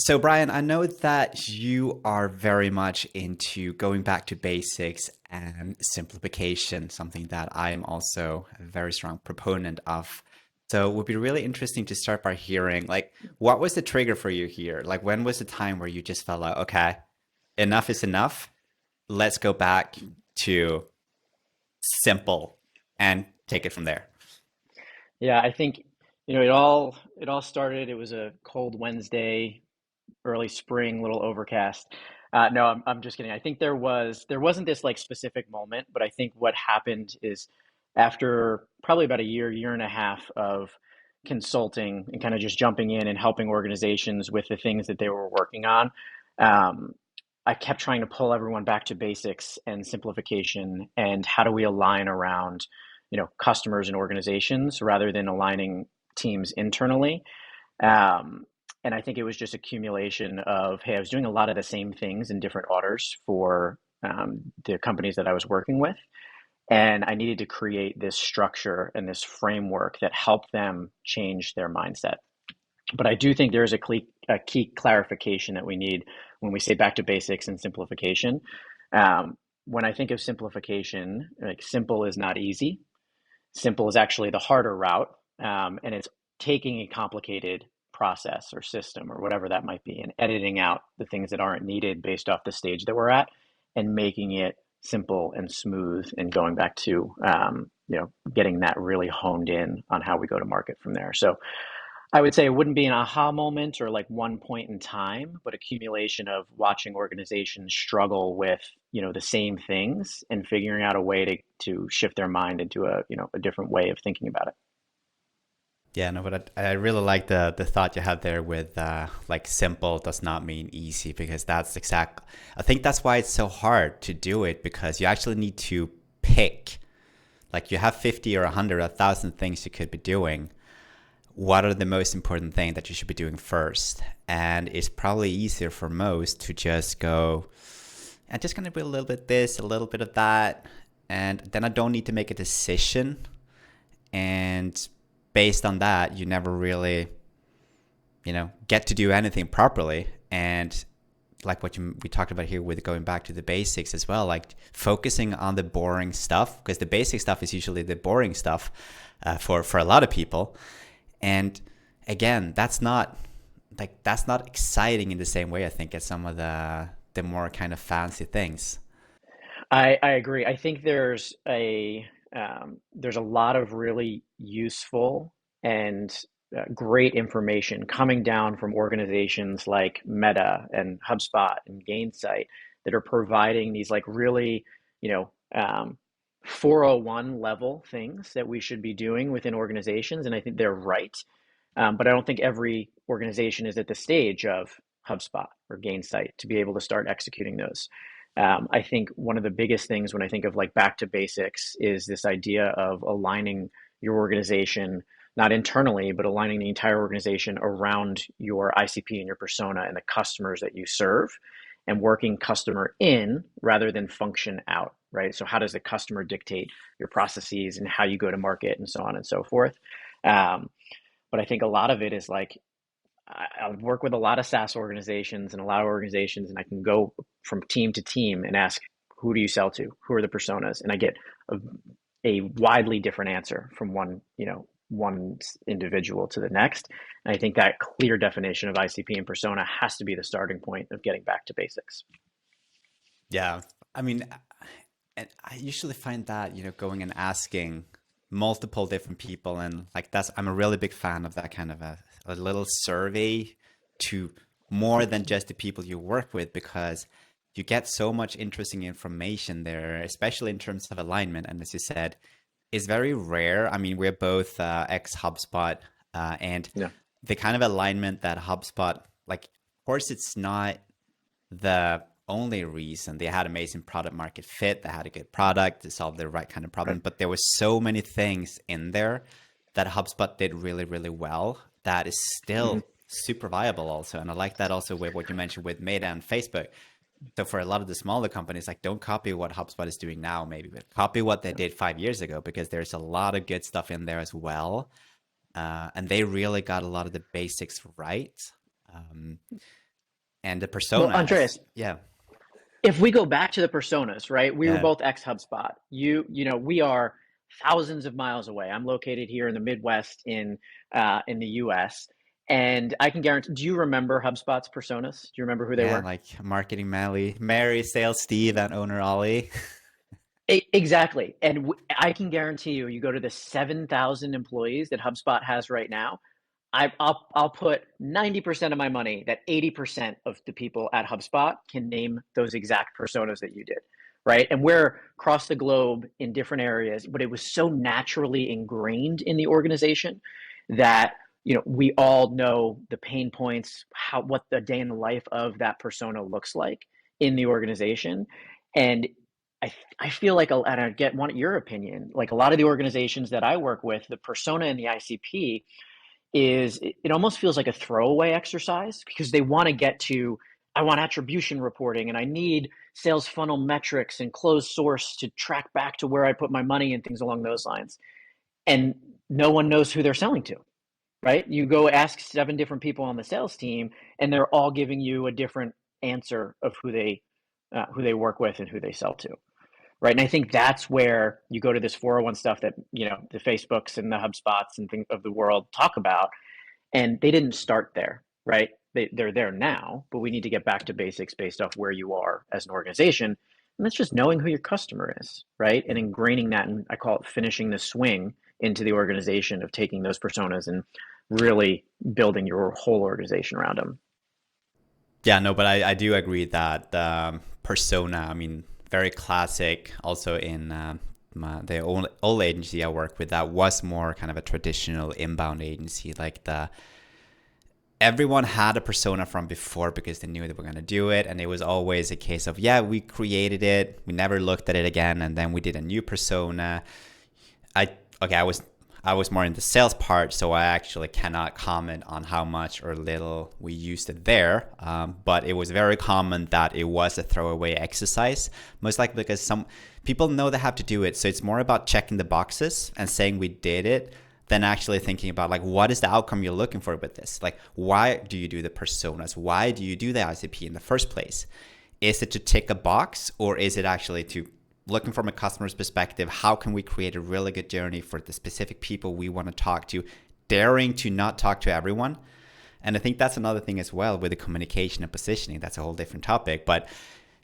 So, Brian, I know that you are very much into going back to basics and simplification, something that I'm also a very strong proponent of. So, it would be really interesting to start by hearing, like, what was the trigger for you here? Like, when was the time where you just felt like, okay, enough is enough. Let's go back to simple and take it from there. Yeah, I think it all started. It was a cold Wednesday, early spring, little overcast. No, I'm just kidding. I think there wasn't this like specific moment, but I think what happened is after probably about a year and a half of consulting and kind of just jumping in and helping organizations with the things that they were working on. Um, I kept trying to pull everyone back to basics and simplification and how do we align around, customers and organizations rather than aligning teams internally. Um, and I think it was just accumulation of, hey, I was doing a lot of the same things in different orders for the companies that I was working with. And I needed to create this structure and this framework that helped them change their mindset. But I do think there is a key clarification that we need when we say back to basics and simplification. When I think of simplification, like simple is not easy. Simple is actually the harder route, and it's taking a complicated process or system or whatever that might be and editing out the things that aren't needed based off the stage that we're at and making it simple and smooth and going back to getting that really honed in on how we go to market from there. So I would say it wouldn't be an aha moment or like one point in time, but accumulation of watching organizations struggle with, the same things and figuring out a way to shift their mind into a different way of thinking about it. Yeah, no, but I really like the thought you had there with like simple does not mean easy because that's exact. I think that's why it's so hard to do it because you actually need to pick. Like you have 50 or 100 or 1,000 things you could be doing. What are the most important things that you should be doing first? And it's probably easier for most to just go, I'm just gonna do a little bit this, a little bit of that, and then I don't need to make a decision. And based on that, you never really, get to do anything properly. And like we talked about here with going back to the basics as well, like focusing on the boring stuff, because the basic stuff is usually the boring stuff for a lot of people. And again, that's not exciting in the same way I think as some of the more kind of fancy things. I agree. I think there's a lot of really useful and great information coming down from organizations like Meta and HubSpot and Gainsight that are providing these like really, you know, um, 401 level things that we should be doing within organizations. And I think they're right. But I don't think every organization is at the stage of HubSpot or Gainsight to be able to start executing those. I think one of the biggest things when I think of like back to basics is this idea of aligning your organization, not internally, but aligning the entire organization around your ICP and your persona and the customers that you serve and working customer in rather than function out, right? So, how does the customer dictate your processes and how you go to market and so on and so forth? Um, but I think a lot of it is like I would work with a lot of SaaS organizations and a lot of organizations, and I can go from team to team and ask, who do you sell to? Who are the personas? And I get a, a widely different answer from one individual to the next. And I think that clear definition of ICP and persona has to be the starting point of getting back to basics. Yeah. I mean, and I usually find that, going and asking multiple different people and like I'm a really big fan of that kind of a little survey to more than just the people you work with because you get so much interesting information there, especially in terms of alignment. And as you said, it's very rare. I mean, we're both ex HubSpot and Yeah. the kind of alignment that HubSpot, like, of course, it's not the only reason. They had amazing product market fit, they had a good product, they solved the right kind of Right. problem, but there was so many things in there that HubSpot did really, really well that is Hmm. still super viable also. And I like that also with what you mentioned with Meta and Facebook. So for a lot of the smaller companies, like don't copy what HubSpot is doing now, maybe, but copy what they Yeah. did 5 years ago because there's a lot of good stuff in there as well. And they really got a lot of the basics right. Um, And the Well, personas, Andreas, yeah, if we go back to the personas, right? We were yeah, both ex HubSpot. We are thousands of miles away. I'm located here in the Midwest in the US, and I can guarantee. Do you remember HubSpot's personas? Do you remember who they yeah, were? like marketing Mary, sales Steve, and owner Ollie. Exactly. And I can guarantee you, you go to the 7,000 employees that HubSpot has right now. I'll put 90% of my money that 80% of the people at HubSpot can name those exact personas that you did, right? And we're across the globe in different areas, but it was so naturally ingrained in the organization that we all know the pain points, what the day in the life of that persona looks like in the organization. And I feel like, and I want your opinion, like a lot of the organizations that I work with, the persona in the ICP it almost feels like a throwaway exercise because they want to get to, I want attribution reporting and I need sales funnel metrics and closed source to track back to where I put my money and things along those lines. And no one knows who they're selling to, right? You go ask 7 different people on the sales team and they're all giving you a different answer of who they work with and who they sell to. Right. And I think that's where you go to this 401 stuff that, the Facebooks and the HubSpots and things of the world talk about. And they didn't start there, right? They're there now, but we need to get back to basics based off where you are as an organization. And that's just knowing who your customer is, right? And ingraining that, and I call it finishing the swing into the organization of taking those personas and really building your whole organization around them. Yeah, no, but I do agree that persona, I mean, very classic. Also in the old agency I worked with, that was more kind of a traditional inbound agency. Like everyone had a persona from before because they knew they were going to do it, and it was always a case of, yeah, we created it, we never looked at it again, and then we did a new persona. I okay, I was more in the sales part, so I actually cannot comment on how much or little we used it there. But it was very common that it was a throwaway exercise, most likely because some people know they have to do it. So it's more about checking the boxes and saying we did it than actually thinking about, like, what is the outcome you're looking for with this? Like, why do you do the personas? Why do you do the ICP in the first place? Is it to tick a box, or is it actually to looking from a customer's perspective, how can we create a really good journey for the specific people we want to talk to, daring to not talk to everyone? And I think that's another thing as well with the communication and positioning. That's a whole different topic. But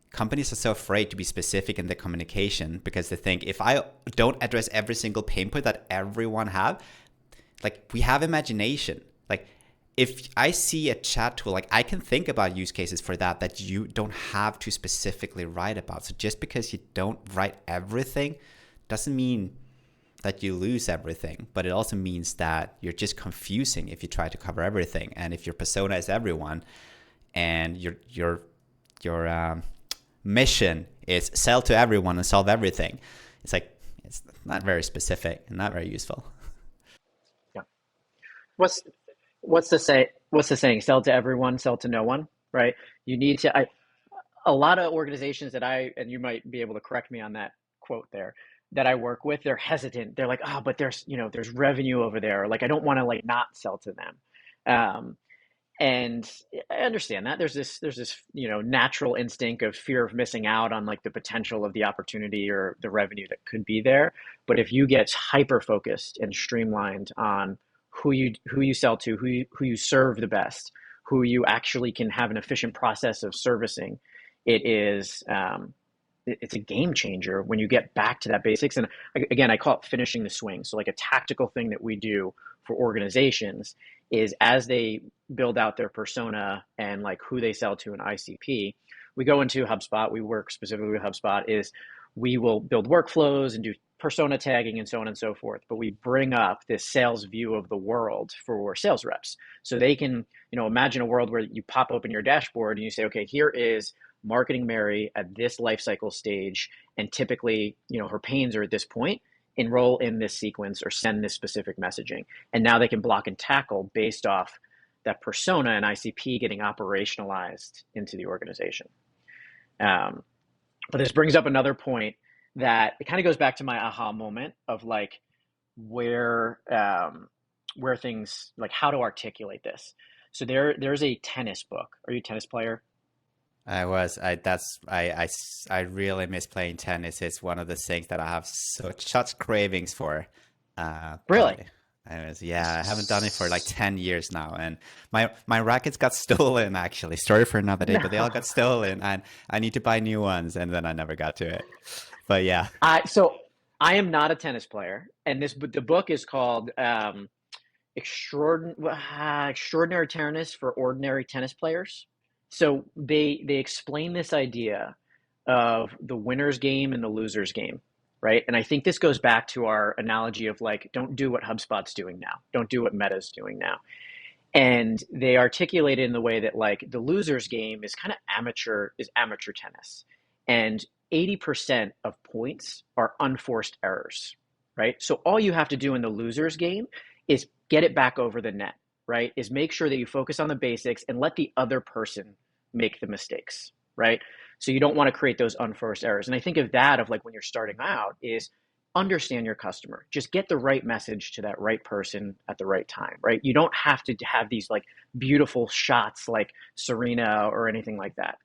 companies are so afraid to be specific in their communication because they think, if I don't address every single pain point that everyone have, like, we have imagination. Like, if I see a chat tool, like, I can think about use cases for that you don't have to specifically write about. So just because you don't write everything doesn't mean that you lose everything, but it also means that you're just confusing if you try to cover everything. And if your persona is everyone, and your mission is sell to everyone and solve everything, it's not very specific and not very useful. Yeah. What's what's the saying? Sell to everyone, sell to no one, right? You need to. A lot of organizations and you might be able to correct me on that quote there, that I work with, they're hesitant. They're like, oh, but there's revenue over there. Like, I don't want to like not sell to them. Um, and I understand that there's this natural instinct of fear of missing out on like the potential of the opportunity or the revenue that could be there. But if you get hyper focused and streamlined on who you sell to, who you serve the best, who you actually can have an efficient process of servicing, it is it's a game changer when you get back to that basics. And again, I call it finishing the swing. So like a tactical thing that we do for organizations is, as they build out their persona and like who they sell to in ICP, we go into HubSpot. We work specifically with HubSpot. Is we will build workflows and do persona tagging and so on and so forth. But we bring up this sales view of the world for sales reps, so they can imagine a world where you pop open your dashboard and you say, okay, here is marketing Mary at this life cycle stage, and typically her pains are at this point. Enroll in this sequence or send this specific messaging, and now they can block and tackle based off that persona and ICP getting operationalized into the organization. Um, but this brings up another point that it kind of goes back to my aha moment of like where things, like how to articulate this. So there's a tennis book. Are you a tennis player? I really miss playing tennis. It's one of the things that I have such cravings for. Really? But yeah, I haven't done it for like 10 years now. And my rackets got stolen actually. Story for another day, but they all got No. stolen and I need to buy new ones and then I never got to it. But yeah. So I am not a tennis player, and the book is called Extraordinary Tennis for Ordinary Tennis Players. So they explain this idea of the winner's game and the loser's game, right? And I think this goes back to our analogy of like, don't do what HubSpot's doing now, don't do what Meta's doing now. And they articulate it in the way that like the loser's game is kind of amateur tennis, and 80% of points are unforced errors, right? So all you have to do in the loser's game is get it back over the net, right? Is make sure that you focus on the basics and let the other person make the mistakes, right? So you don't want to create those unforced errors. And I think of that of like when you're starting out is understand your customer. Just get the right message to that right person at the right time, right? You don't have to have these like beautiful shots like Serena or anything like that.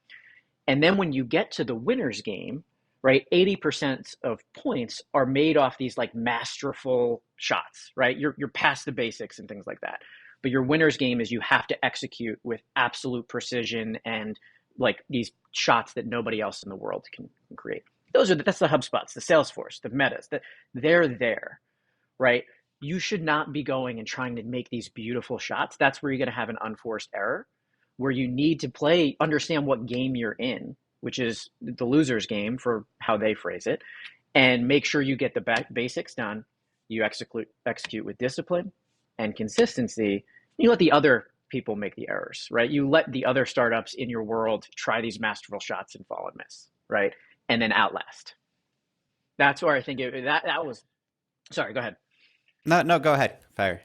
And then when you get to the winner's game, right, 80% of points are made off these like masterful shots, right? You're past the basics and things like that. But your winner's game is you have to execute with absolute precision and like these shots that nobody else in the world can create. That's the HubSpots, the Salesforce, the Metas, that they're there, right? You should not be going and trying to make these beautiful shots. That's where you're going to have an unforced error, where you need to understand what game you're in, which is the loser's game for how they phrase it, and make sure you get the basics done. You execute with discipline and consistency. You let the other people make the errors, right? You let the other startups in your world try these masterful shots and fall and miss, right? And then outlast. That's where I think that was. Sorry, go ahead. No, go ahead. Fire.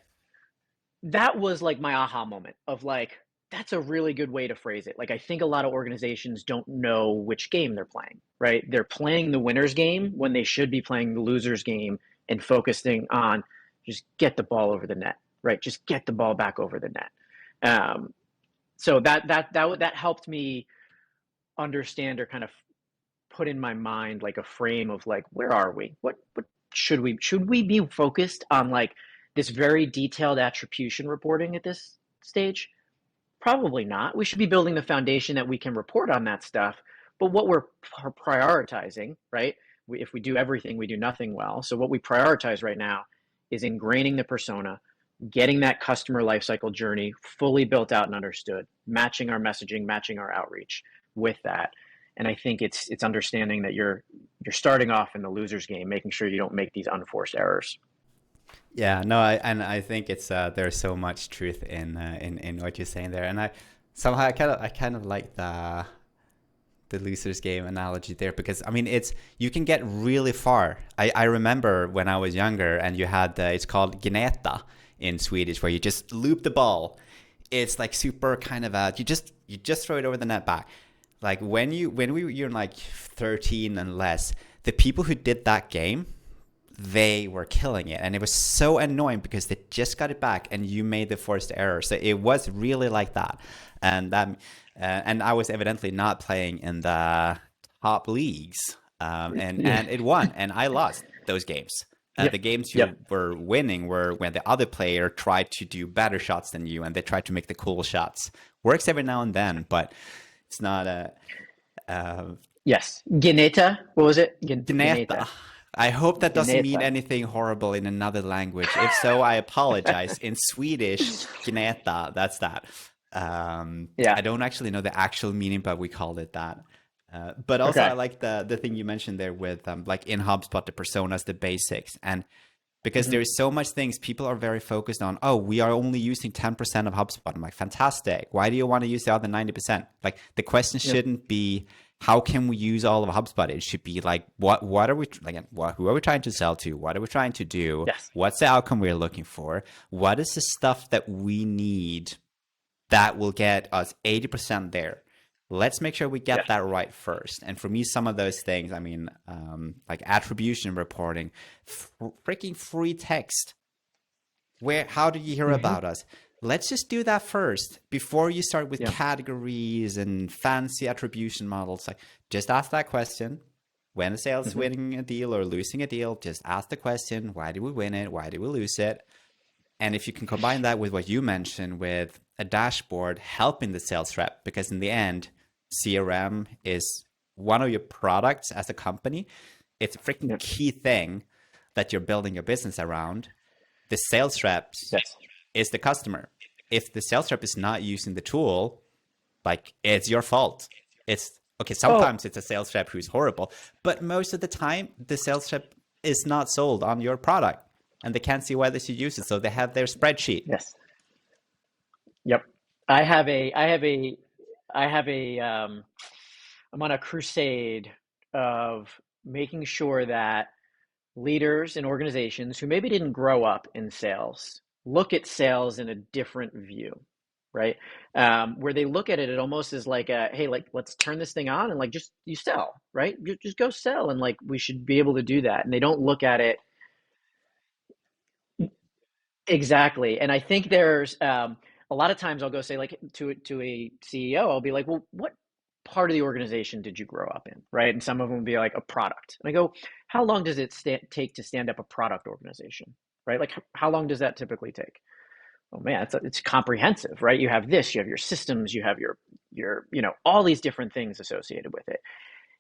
That was like my aha moment of like, that's a really good way to phrase it. Like, I think a lot of organizations don't know which game they're playing, right? They're playing the winner's game when they should be playing the loser's game and focusing on just get the ball over the net, right? Just get the ball back over the net. So that helped me understand or kind of put in my mind like a frame of like, where are we? What should we be focused on like this very detailed attribution reporting at this stage? Probably not. We should be building the foundation that we can report on that stuff. But what we're prioritizing, right? If we do everything, we do nothing well. So what we prioritize right now is ingraining the persona, getting that customer lifecycle journey fully built out and understood, matching our messaging, matching our outreach with that. And I think it's understanding that you're starting off in the loser's game, making sure you don't make these unforced errors. Yeah, no, I think it's there's so much truth in what you're saying there, and I kind of like the losers game analogy there because I mean it's you can get really far. I remember when I was younger and you had it's called gneta in Swedish where you just loop the ball. It's like super kind of you just throw it over the net back. Like you're like 13 and less, the people who did that game, they were killing it, and it was so annoying because they just got it back and you made the forced error. So it was really like that, and I was evidently not playing in the top leagues, and it won and I lost those games. Yep. The games you Yep. were winning were when the other player tried to do better shots than you and they tried to make the cool shots. Works every now and then, but it's not a Yes. Gineta. What was it? gneta. I hope that doesn't mean Gneta. anything horrible in another language. If so, I apologize. In Swedish, gneta, that's that. Yeah. I don't actually know the actual meaning, but we called it that. But also, I Okay. like the thing you mentioned there with like in HubSpot, the personas, the basics, and because hmm there's so much things people are very focused on. Oh, we are only using 10% of HubSpot. I'm like, fantastic. Why do you want to use the other 90%? Like the question Yep. shouldn't be how can we use all of HubSpot? It should be like what are we again? Who are we trying to sell to? What are we trying to do? Yes. What's the outcome we're looking for? What is the stuff that we need that will get us 80% there? Let's make sure we get Yes. that right first. And for me, some of those things, I mean, like attribution reporting, freaking free text. How did you hear hmm about us? let's just do that first before you start with Yeah. categories and fancy attribution models. Like, just ask that question. When a sales Hmm. winning a deal or losing a deal, just ask the question, why did we win it? Why did we lose it? And if you can combine that with what you mentioned with a dashboard helping the sales rep, because in the end, CRM is one of your products as a company. It's a freaking Yeah. key thing that you're building your business around. The sales reps Yes. is the customer. If the sales rep is not using the tool, like, it's your fault. It's okay. Oh, Sometimes it's a sales rep who's horrible, but most of the time the sales rep is not sold on your product and they can't see why they should use it. So they have their spreadsheet. yes. Yep. I have a, I have a, I have a, I'm on a crusade of making sure that leaders in organizations who maybe didn't grow up in sales look at sales in a different view, right? Where they look at it, it almost is like a, hey, like let's turn this thing on and like just you sell, right? You just go sell, and like we should be able to do that. And they don't look at it exactly. And I think there's a lot of times I'll go say like to a CEO, I'll be like, well, what part of the organization did you grow up in, right? And some of them will be like a product. And I go, how long does it take to stand up a product organization, right? Like how long does that typically take? Oh man, it's comprehensive, right? You have this, you have your systems, you have your all these different things associated with it.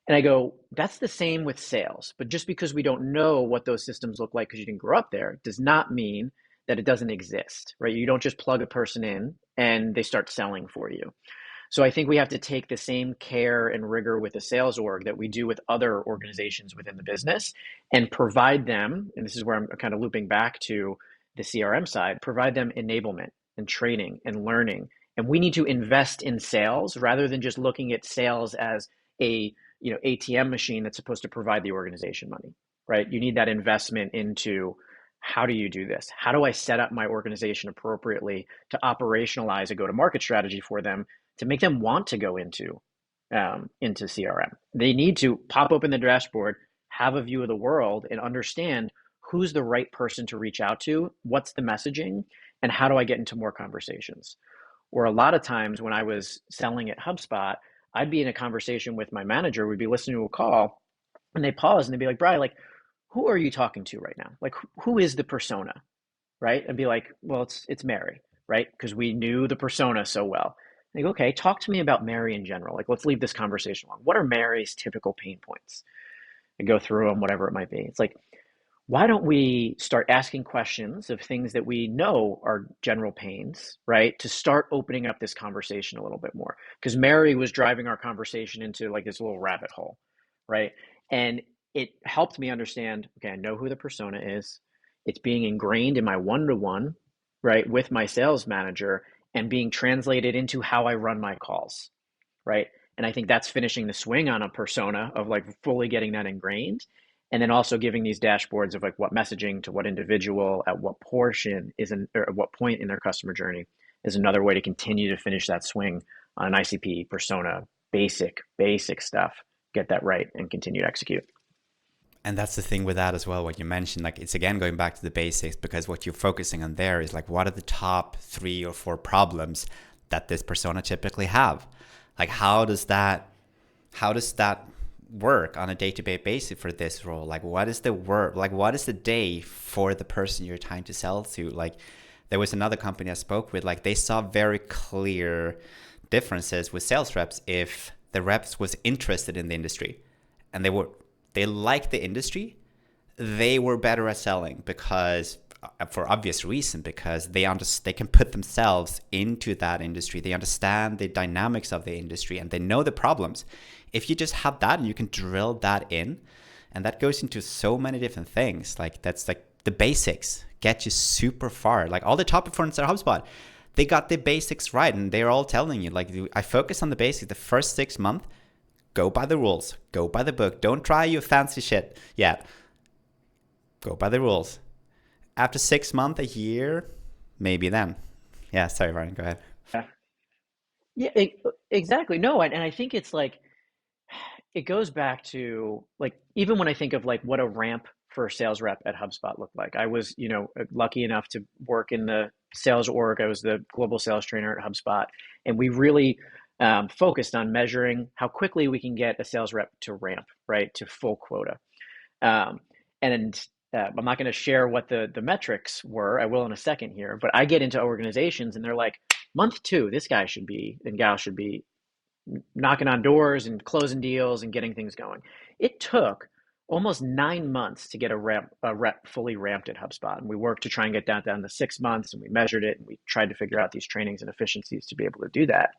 And I go, that's the same with sales. But just because we don't know what those systems look like because you didn't grow up there does not mean that it doesn't exist, right? You don't just plug a person in and they start selling for you. So I think we have to take the same care and rigor with the sales org that we do with other organizations within the business and provide them, and this is where I'm kind of looping back to the CRM side, provide them enablement and training and learning. And we need to invest in sales rather than just looking at sales as a ATM machine that's supposed to provide the organization money, right? You need that investment into how do you do this? How do I set up my organization appropriately to operationalize a go-to-market strategy for them to make them want to go into CRM? They need to pop open the dashboard, have a view of the world, and understand who's the right person to reach out to, what's the messaging, and how do I get into more conversations? Or a lot of times when I was selling at HubSpot, I'd be in a conversation with my manager, we'd be listening to a call, and they pause and they'd be like, Brian, like, who are you talking to right now? Like, who is the persona, right? And be like, well, it's Mary, right? Because we knew the persona so well. And they go, okay, talk to me about Mary in general. Like, let's leave this conversation alone. What are Mary's typical pain points? And go through them, whatever it might be. It's like, why don't we start asking questions of things that we know are general pains, right? To start opening up this conversation a little bit more. Because Mary was driving our conversation into like this little rabbit hole, right? And it helped me understand, okay, I know who the persona is. It's being ingrained in my one-to-one, right, with my sales manager and being translated into how I run my calls, right? And I think that's finishing the swing on a persona of like fully getting that ingrained, and then also giving these dashboards of like what messaging to what individual at what portion is in, or at what point in their customer journey is another way to continue to finish that swing on an ICP persona, basic stuff, get that right and continue to execute. And that's the thing with that as well, what you mentioned, like it's again going back to the basics, because what you're focusing on there is like, what are the top 3 or 4 problems that this persona typically have? Like, how does that work on a day-to-day basis for this role? Like, what is the work? Like, what is the day for the person you're trying to sell to? Like, there was another company I spoke with, like they saw very clear differences with sales reps if the reps was interested in the industry and they liked the industry, they were better at selling because for obvious reason, because they can put themselves into that industry. They understand the dynamics of the industry and they know the problems. If you just have that and you can drill that in, and that goes into so many different things, like that's like the basics get you super far. Like all the top performers at HubSpot, they got the basics right, and they're all telling you like, I focus on the basics the first 6 months. Go by the rules. Go by the book. Don't try your fancy shit yet. Go by the rules. After 6 months, a year, maybe then. Yeah, sorry, Ryan, go ahead. Yeah, yeah, exactly. No, and I think it's like it goes back to like even when I think of like what a ramp first sales rep at HubSpot looked like. I was, lucky enough to work in the sales org. I was the global sales trainer at HubSpot, and we really focused on measuring how quickly we can get a sales rep to ramp, right, to full quota. And I'm not going to share what the metrics were. I will in a second here, but I get into organizations and they're like, month 2, this guy should be and gal should be knocking on doors and closing deals and getting things going. It took almost 9 months to get a rep fully ramped at HubSpot. And we worked to try and get down to 6 months, and we measured it, and we tried to figure out these trainings and efficiencies to be able to do that.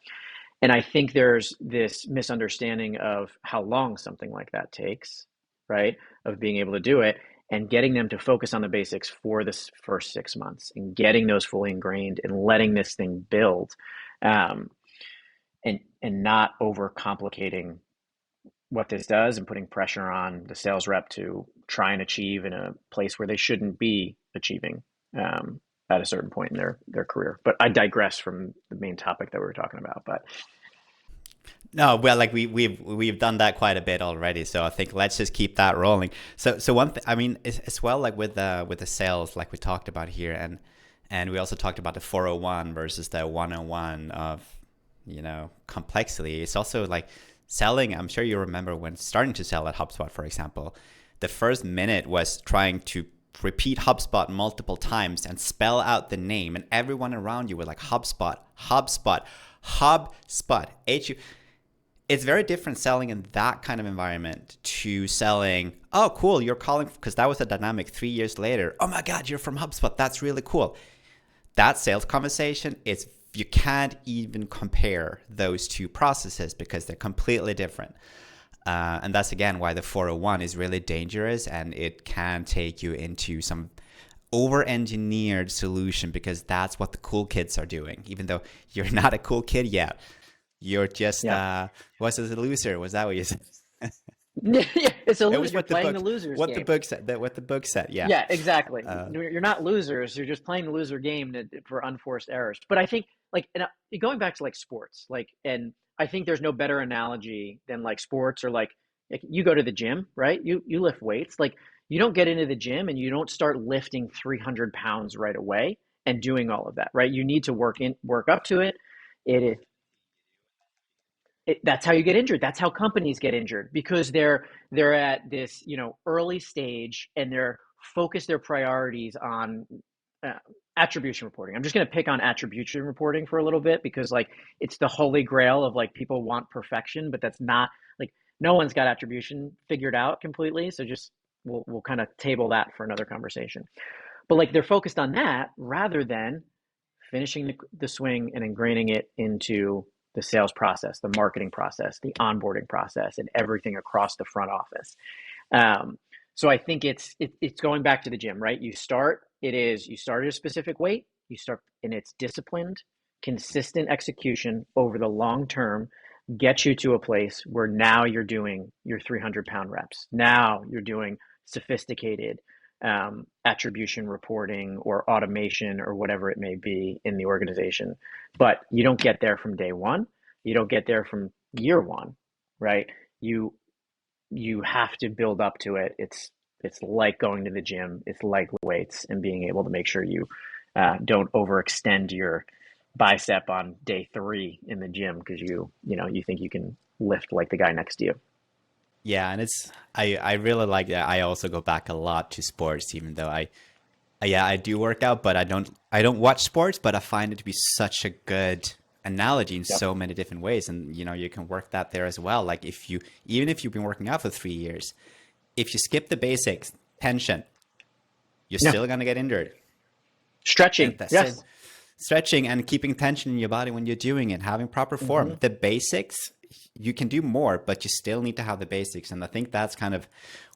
And I think there's this misunderstanding of how long something like that takes, right? Of being able to do it and getting them to focus on the basics for this first 6 months and getting those fully ingrained and letting this thing build, and not overcomplicating what this does and putting pressure on the sales rep to try and achieve in a place where they shouldn't be achieving at a certain point in their career. But I digress from the main topic that we were talking about. But no, well, like we've done that quite a bit already, so I think let's just keep that rolling. So one thing, I mean, as well, like with the sales, like we talked about here, and we also talked about the 401 versus the 101 of complexity. It's also like selling. I'm sure you remember when starting to sell at HubSpot, for example, the first minute was trying to repeat HubSpot multiple times and spell out the name, and everyone around you were like, HubSpot, HubSpot, HubSpot, HU. It's very different selling in that kind of environment to selling, oh, cool, you're calling, because that was a dynamic 3 years later. Oh my God, you're from HubSpot. That's really cool. That sales conversation, you can't even compare those two processes because they're completely different. And that's, again, why the 401 is really dangerous, and it can take you into some over-engineered solution because that's what the cool kids are doing, even though you're not a cool kid yet. You're just, was it a loser? Was that what you said? Yeah, it's a It was loser. You're playing the losers what game. What the book said, yeah. Yeah, exactly. You're not losers. You're just playing the loser game for unforced errors. But I think, going back to sports, and I think there's no better analogy than sports, or you go to the gym, right? You lift weights. You don't get into the gym and you don't start lifting 300 pounds right away and doing all of that, right? You need to work up to it. That's how you get injured. That's how companies get injured, because they're at this early stage, and they're focused their priorities on attribution reporting. I'm just going to pick on attribution reporting for a little bit, because it's the holy grail of people want perfection, but that's not, no one's got attribution figured out completely. So just we'll kind of table that for another conversation. But they're focused on that rather than finishing the swing and ingraining it into the sales process, the marketing process, the onboarding process, and everything across the front office. So I think it's going back to the gym, right? You start at a specific weight, and it's disciplined, consistent execution over the long term gets you to a place where now you're doing your 300-pound reps. Now you're doing sophisticated attribution reporting or automation or whatever it may be in the organization. But you don't get there from day one. You don't get there from year one, right? You have to build up to it. It's like going to the gym. It's like weights, and being able to make sure you don't overextend your bicep on day 3 in the gym because you think you can lift like the guy next to you. Yeah, and I really like that. I also go back a lot to sports, even though I do work out, but I don't watch sports, but I find it to be such a good analogy in so many different ways. And you can work that there as well. Even if you've been working out for 3 years, if you skip the basics, tension, you're still gonna get injured. Stretching, yes. Stretching and keeping tension in your body when you're doing it, having proper form. Mm-hmm. The basics, you can do more, but you still need to have the basics. And I think that's kind of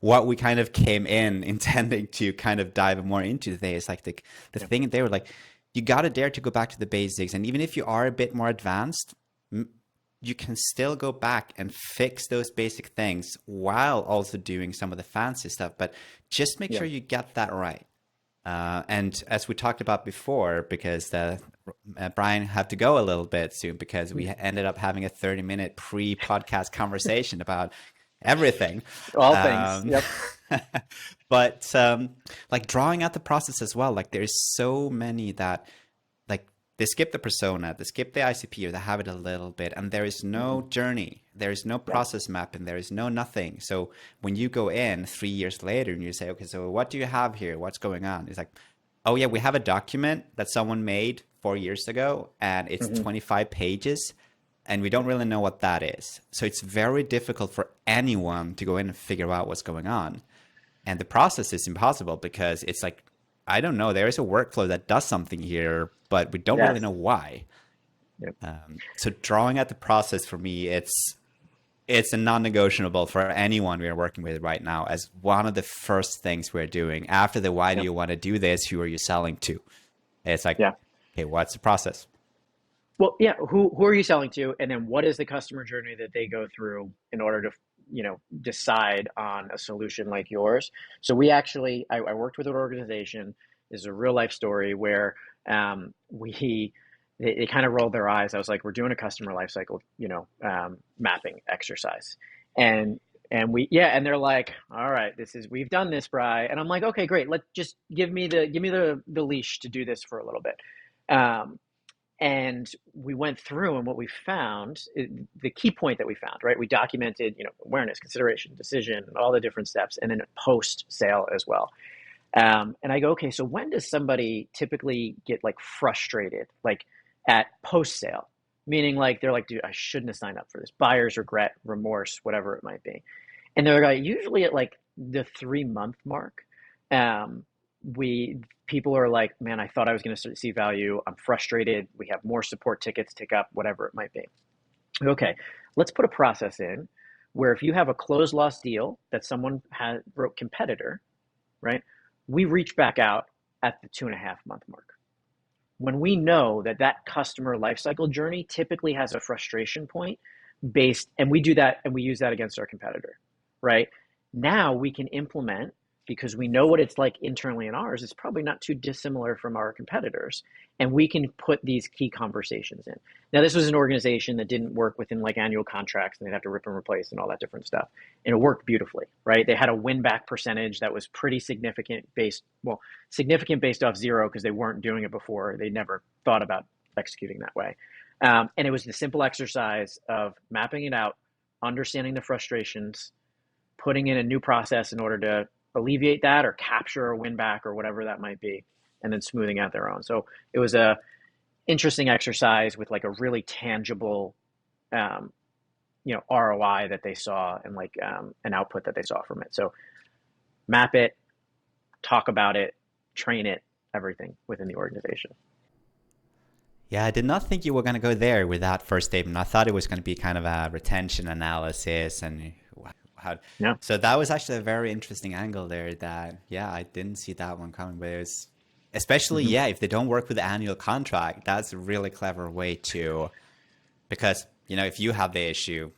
what we kind of came in intending to kind of dive more into today. Is the thing they were like, you got to dare to go back to the basics. And even if you are a bit more advanced, you can still go back and fix those basic things while also doing some of the fancy stuff. But just make sure you get that right. And as we talked about before, because Brian had to go a little bit soon because we ended up having a 30-minute pre-podcast conversation about everything. All things. Um, Yep. but like drawing out the process as well. Like there's so many that like they skip the persona, they skip the ICP, or they have it a little bit, and there is Hmm. no journey, there is no Yeah. process mapping, there is no nothing. So when you go in 3 years later and you say, okay, so what do you have here? What's going on? It's like, oh yeah, we have a document that someone made 4 years ago, and it's Hmm. 25 pages. And we don't really know what that is. So it's very difficult for anyone to go in and figure out what's going on. And the process is impossible because it's like, I don't know, there is a workflow that does something here, but we don't really Yes. know why. Yep. So drawing out the process for me, it's a non-negotiable for anyone we are working with right now as one of the first things we're doing after the why do Yep. you want to do this? Who are you selling to? It's like, Yeah. okay, what's the process? Well, yeah. Who are you selling to, and then what is the customer journey that they go through in order to, decide on a solution like yours? So we actually, I worked with an organization. This is a real life story where we they kind of rolled their eyes. I was like, we're doing a customer lifecycle, mapping exercise, and and they're like, all right, we've done this, Brian, and I'm like, okay, great. Let just give me the leash to do this for a little bit. Um, and we went through, and what we found, the key point that we found, right? We documented, awareness, consideration, decision, all the different steps, and then post sale as well. And I go, okay, so when does somebody typically get like frustrated, like at post sale? Meaning like they're like, dude, I shouldn't have signed up for this. Buyer's regret, remorse, whatever it might be. And they're like, usually at like the 3 month mark. Um, we People are like, man, I thought I was going to see value. I'm frustrated. We have more support tickets tick up, whatever it might be. Okay, let's put a process in where if you have a closed loss deal that someone has wrote competitor, right? We reach back out at the 2.5 month mark. When we know that that customer lifecycle journey typically has a frustration point and we do that and we use that against our competitor, right? Now we can implement, because we know what it's like internally in ours. It's probably not too dissimilar from our competitors, and we can put these key conversations in. Now, this was an organization that didn't work within like annual contracts, and they'd have to rip and replace and all that different stuff, and it worked beautifully, right? They had a win back percentage that was pretty significant based off zero, because they weren't doing it before. They never thought about executing that way. And it was the simple exercise of mapping it out, understanding the frustrations, putting in a new process in order to alleviate that or capture or win back or whatever that might be, and then smoothing out their own. So it was a interesting exercise with like a really tangible, um, ROI that they saw, and like an output that they saw from it. So map it, talk about it, train it, everything within the organization. Yeah, I did not think you were going to go there with that first statement. I thought it was going to be kind of a retention analysis and how. Yeah. So that was actually a very interesting angle there that, yeah, I didn't see that one coming. But it was, especially, Mm-hmm. yeah, if they don't work with the annual contract, that's a really clever way to, because, if you have the issue,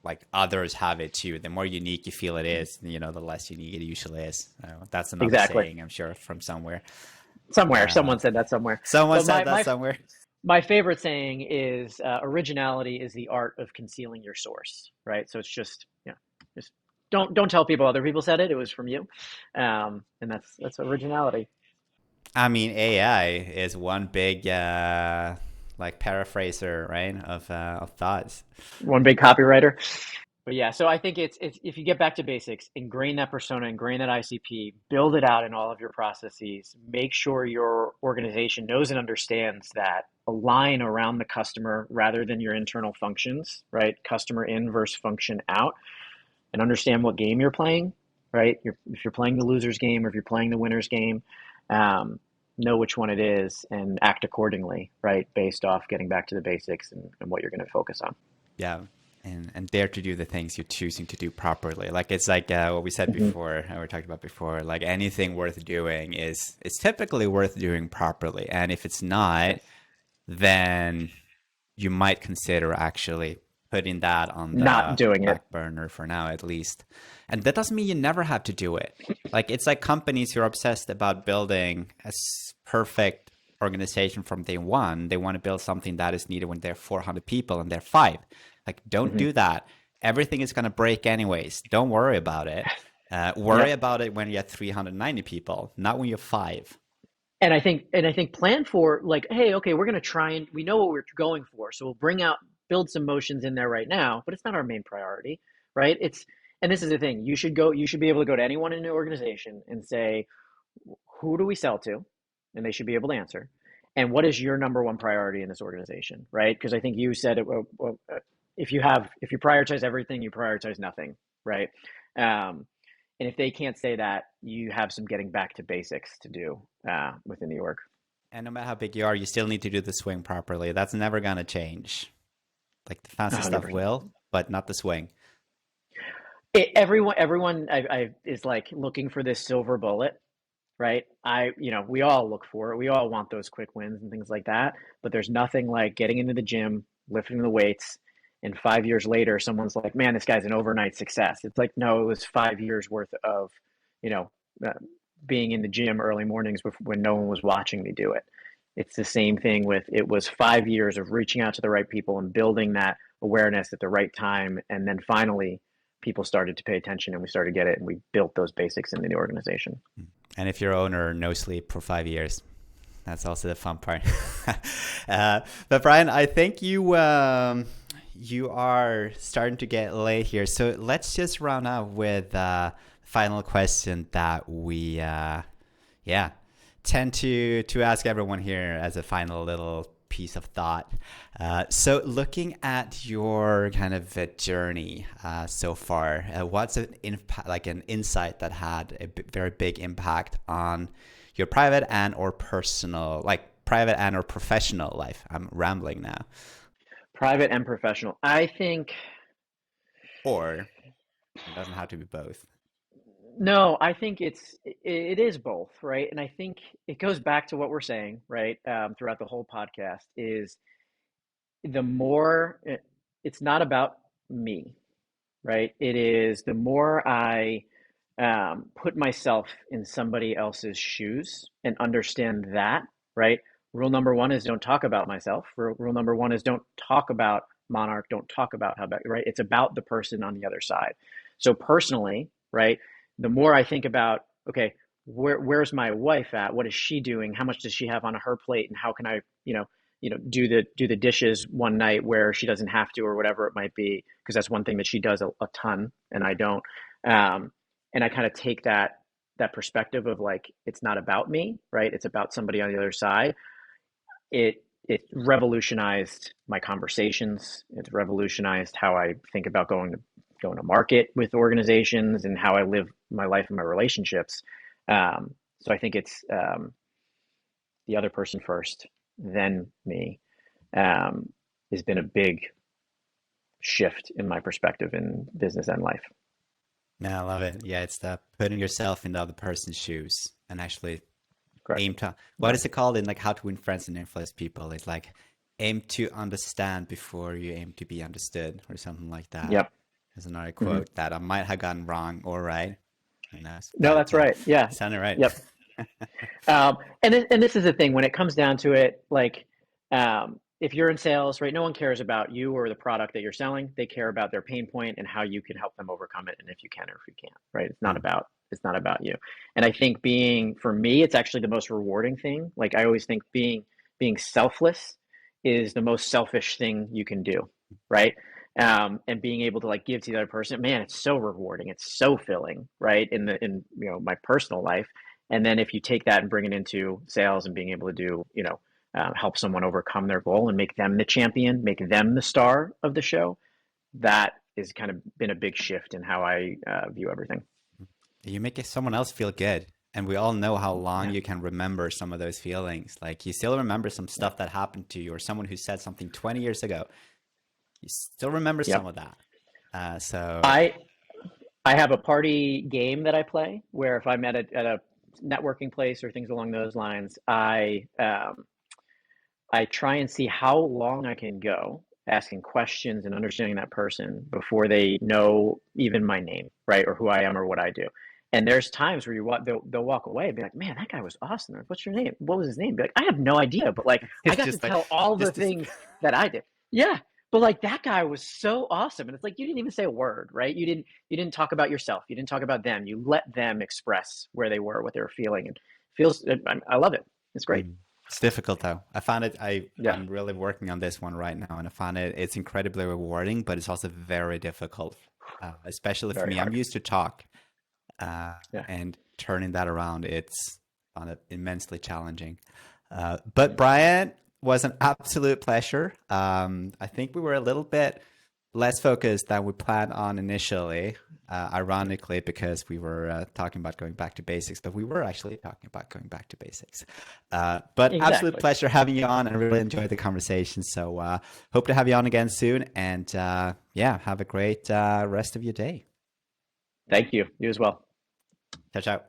like others have it too, the more unique you feel it is, the less unique it usually is. That's another Exactly. saying, I'm sure, from somewhere. Somewhere, Uh, someone said that somewhere. Someone But said my that my somewhere. my favorite saying is originality is the art of concealing your source, right? So it's just, just don't tell people other people said it. It was from you, and that's originality. I mean, AI is one big like paraphraser, right, of thoughts. One big copywriter. But yeah, so I think it's if you get back to basics, ingrain that persona, ingrain that ICP, build it out in all of your processes. Make sure your organization knows and understands that, align around the customer rather than your internal functions, right? Customer in versus function out, and understand what game you're playing, right? If you're playing the loser's game or if you're playing the winner's game, um, know which one it is and act accordingly, right? Based off getting back to the basics and what you're going to focus on. Yeah, and dare to do the things you're choosing to do properly. Like it's like what we said Mm-hmm. before, and we talked about before. Like anything worth doing is it's typically worth doing properly, and if it's not, Yes. then you might consider actually putting that on Not the doing it. back burner for now at least. And that doesn't mean you never have to do it. Like it's like companies who are obsessed about building a perfect organization from day one. They want to build something that is needed when there are 400 people and they're five. Like don't Mm-hmm. do that. everything is going to break anyways. Don't worry about it. Worry Yep. about it when you're at 390 people, not when you're five. And I think plan for like, hey, okay, we're gonna try and we know what we're going for, so we'll build some motions in there right now, but it's not our main priority, right? And this is the thing, you should be able to go to anyone in the organization and say, who do we sell to? And they should be able to answer. And what is your number one priority in this organization, right? Because I think you said it, if you prioritize everything, you prioritize nothing, right? Um, and if they can't say that, you have some getting back to basics to do within the org. And no matter how big you are, you still need to do the swing properly. That's never going to change. Like the fancy stuff 100%. will, but not the swing. Everyone is like looking for this silver bullet, right? We all look for it. We all want those quick wins and things like that. But there's nothing like getting into the gym, lifting the weights, and 5 years later, someone's like, "Man, this guy's an overnight success." It's like, no, it was 5 years worth of, you know, uh, being in the gym early mornings when no one was watching me do it. It's the same thing with it was 5 years of reaching out to the right people and building that awareness at the right time, and then finally, people started to pay attention and we started to get it, and we built those basics into the organization. And if your owner no sleep for 5 years, that's also the fun part. But Brian, I think you are starting to get late here, so let's just round out with final question that we yeah tend to ask everyone here as a final little piece of thought. So looking at your kind of journey so far, what's an like an insight that had a very big impact on your private and or personal, like private and or professional life? I'm rambling now. Private and professional. I think Or it doesn't have to be both. no, I think it is both, right? And I think it goes back to what we're saying, right? Throughout the whole podcast is the more it's not about me, right? It is the more I put myself in somebody else's shoes and understand that, right? Rule number one is don't talk about myself. Rule number one is don't talk about Monarch. Don't talk about how about, right? It's about the person on the other side. So personally, right? The more I think about, okay, where's my wife at? What is she doing? How much does she have on her plate? And how can I, do the dishes one night where she doesn't have to or whatever it might be? Because that's one thing that she does a ton and I don't. Um, and I kind of take that perspective of like it's not about me, right? It's about somebody on the other side. It revolutionized my conversations. It's revolutionized how I think about going to market with organizations and how I live my life and my relationships. So I think it's the other person first, then me, um, has been a big shift in my perspective in business and life. No, I love it. Yeah, it's the putting yourself in the other person's shoes and actually Correct. aim to, what Right. is it called in like how to win friends and influence people? It's like aim to understand before you aim to be understood or something like that. Yep. There's another Hmm. quote that I might have gotten wrong or right. Who knows? No, But that's right. Yeah. it sounded right. Yep. And this is the thing when it comes down to it, like if you're in sales, right, no one cares about you or the product that you're selling. They care about their pain point and how you can help them overcome it, and if you can or if you can't, right? Mm. It's not about you. And I think being for me, it's actually the most rewarding thing. Like I always think being selfless is the most selfish thing you can do, right? And being able to like give to the other person, man, it's so rewarding. It's so filling, right? In my personal life. And then if you take that and bring it into sales and being able to do, help someone overcome their goal and make them the champion, make them the star of the show, that has kind of been a big shift in how I view everything. You make someone else feel good. And we all know how long Yeah. you can remember some of those feelings. Like you still remember some Yep. stuff that happened to you or someone who said something 20 years ago. You still remember some Yep. of that. So I I have a party game that I play where if I'm at a networking place or things along those lines, I try and see how long I can go asking questions and understanding that person before they know even my name, right, or who I am or what I do. And there's times where they'll walk away and be like, "Man, that guy was awesome. What's your name? What was his name?" Be like, "I have no idea, but like I it's got to just like, tell all the just this. things that I did." Yeah, But like that guy was so awesome. And it's like you didn't even say a word, right? You didn't talk about yourself. You didn't talk about them. You let them express where they were, what they were feeling. And feels I love it. It's great. Mm. It's difficult though. I found it. Yeah, I'm really working on this one right now, and I found it's incredibly rewarding, but it's also very difficult, especially for very me. I'm hard. used to talk, Yeah. and turning that around, it's found it immensely challenging. But Brian, was an absolute pleasure. I think we were a little bit less focused than we planned on initially, ironically, because we were talking about going back to basics, but we were actually talking about going back to basics. But absolute Exactly. pleasure having you on, and I really enjoyed the conversation. So hope to have you on again soon. And yeah, have a great rest of your day. Thank you. You as well. Ciao, ciao.